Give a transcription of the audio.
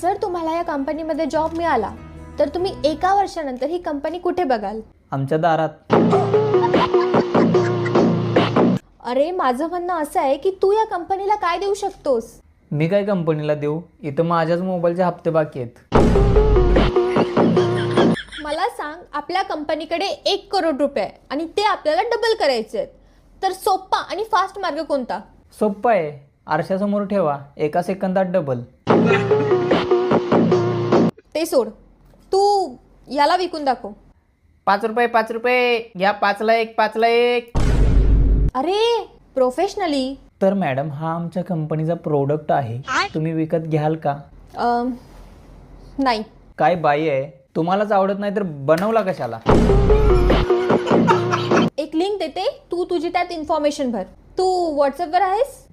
जर तुम्हाला या कंपनीमध्ये जॉब मिळाला तर तुम्ही एका वर्षानंतर ही कंपनी कुठे बघाल? आमच्या दारात. अरे माझं म्हणणं असं आहे की तू या कंपनीला काय देऊ शकतोस? मी काय कंपनीला देऊ? इथं माझ्याच मोबाईलचे हप्ते बाकी आहेत. मला सांग, आपल्या कंपनीकडे 1 करोड रुपये आहे आणि ते आपल्याला डबल करायचे आहेत, तर सोपा आणि फास्ट मार्ग कोणता? सोप्पं आहे. आरशासमोर ठेवा, एका सेकंदात डबल. ते सोड, तू याला विकून दाखव. 5 रुपये 5 रुपये घ्या, 5ला 1 5ला 1. अरे प्रोफेशनली. तर मॅडम, हा आमच्या कंपनीचा प्रोडक्ट आहे, तुम्ही विकत घ्याल का? नाही. काय बाई आहे, तुम्हालाच आवडत नाही तर बनवला कशाला? एक लिंक देते, तू तुझी त्यात इन्फॉर्मेशन भर. तू व्हॉट्सअपवर आहेस?